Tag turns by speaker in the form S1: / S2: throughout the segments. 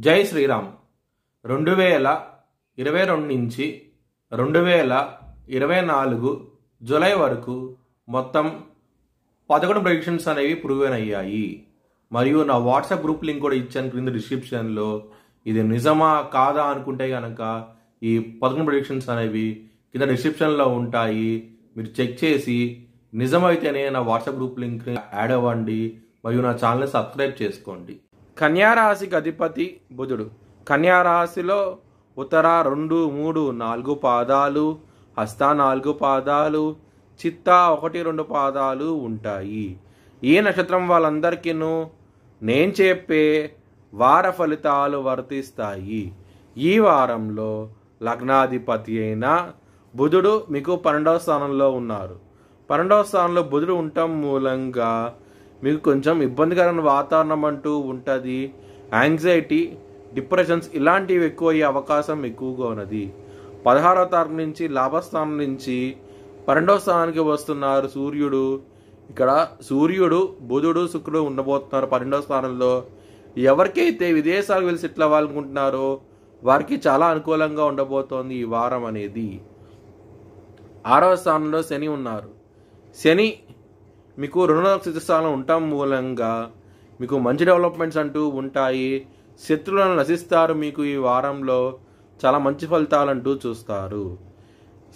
S1: జై శ్రీరామ్. 2022 నుంచి 2024 జూలై వరకు మొత్తం 11 ప్రెడిక్షన్స్ అనేవి ప్రూవెన్ అయ్యాయి. మరియు నా వాట్సాప్ గ్రూప్ లింక్ కూడా ఇచ్చాను క్రింద డిస్క్రిప్షన్లో. ఇది నిజమా కాదా అనుకుంటే కనుక ఈ 11 ప్రెడిక్షన్స్ అనేవి కింద డిస్క్రిప్షన్లో ఉంటాయి. మీరు చెక్ చేసి నిజమైతేనే నా వాట్సాప్ గ్రూప్ లింక్ యాడ్ అవ్వండి మరియు నా ఛానల్ని సబ్స్క్రైబ్ చేసుకోండి. కన్యారాశికి అధిపతి బుధుడు. కన్యారాశిలో ఉత్తర 2, 3, 4 పాదాలు, హస్త 4 పాదాలు, చిత్త 1, 2 పాదాలు ఉంటాయి. ఈ నక్షత్రం వాళ్ళందరికీ నేను చెప్పే వార ఫలితాలు వర్తిస్తాయి. ఈ వారంలో లగ్నాధిపతి అయిన బుధుడు మీకు 12వ స్థానంలో ఉన్నారు. 12వ స్థానంలో బుధుడు ఉండటం మూలంగా మీకు కొంచెం ఇబ్బందికరమైన వాతావరణం అంటూ ఉంటుంది. యాంగ్జైటీ, డిప్రెషన్స్ ఇలాంటివి ఎక్కువ అయ్యే అవకాశం ఎక్కువగా ఉన్నది. 16వ తారీఖు నుంచి లాభస్థానం నుంచి 12వ స్థానానికి వస్తున్నారు సూర్యుడు. ఇక్కడ సూర్యుడు, బుధుడు, శుక్రుడు ఉండబోతున్నారు 12వ స్థానంలో. ఎవరికైతే విదేశాలకు వెళ్ళి సెటిల్ అవ్వాలనుకుంటున్నారో వారికి చాలా అనుకూలంగా ఉండబోతోంది ఈ వారం అనేది. 6వ స్థానంలో శని ఉన్నారు. శని మీకు 2వ స్థితిస్థానంలో ఉండటం మూలంగా మీకు మంచి డెవలప్మెంట్స్ అంటూ ఉంటాయి. శత్రువులను నశిస్తారు. మీకు ఈ వారంలో చాలా మంచి ఫలితాలు అంటూ చూస్తారు.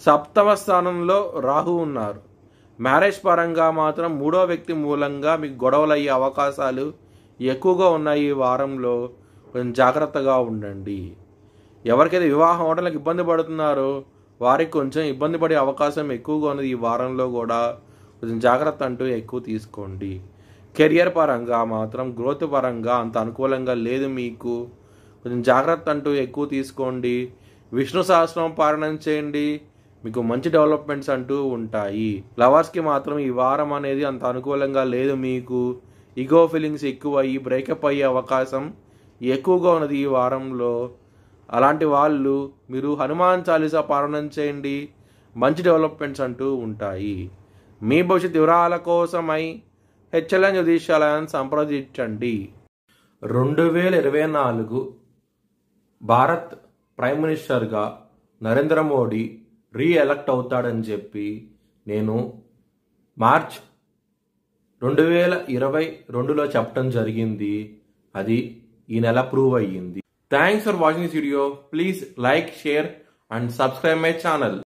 S1: 7వ స్థానంలో రాహు ఉన్నారు. మ్యారేజ్ పరంగా మాత్రం 3వ వ్యక్తి మూలంగా మీకు గొడవలు అయ్యే అవకాశాలు ఎక్కువగా ఉన్నాయి. ఈ వారంలో కొంచెం జాగ్రత్తగా ఉండండి. ఎవరికైతే వివాహం అవడానికి ఇబ్బంది పడుతున్నారో వారికి కొంచెం ఇబ్బంది పడే అవకాశం ఎక్కువగా ఉన్నది. ఈ వారంలో కూడా కొంచెం జాగ్రత్త అంటూ ఎక్కువ తీసుకోండి. కెరియర్ పరంగా మాత్రం గ్రోత్ పరంగా అంత అనుకూలంగా లేదు. మీకు కొంచెం జాగ్రత్త అంటూ ఎక్కువ తీసుకోండి. విష్ణు సహస్రం పారాయణం చేయండి. మీకు మంచి డెవలప్మెంట్స్ అంటూ ఉంటాయి. లవర్స్కి మాత్రం ఈ వారం అనేది అంత అనుకూలంగా లేదు. మీకు ఈగో ఫీలింగ్స్ ఎక్కువ అయ్యి బ్రేకప్ అయ్యే అవకాశం ఎక్కువగా ఉన్నది ఈ వారంలో. అలాంటి వాళ్ళు మీరు హనుమాన్ చాలీసా పారాయణం చేయండి. మంచి డెవలప్మెంట్స్ అంటూ ఉంటాయి. మీ భవిష్యత్ వివరాల కోసమై హెచ్ఎల్ఎన్ జ్యోతిష్యాలయాన్ని సంప్రదించండి. 2024 భారత్ ప్రైమ్ మినిస్టర్గా నరేంద్ర మోడీ రీఎలక్ట్ అవుతాడని చెప్పి నేను మార్చ్ 2022లో చెప్పడం జరిగింది. అది ఈ నెల ప్రూవ్ అయ్యింది. Thanks for watching this video. Please like, share and subscribe my channel.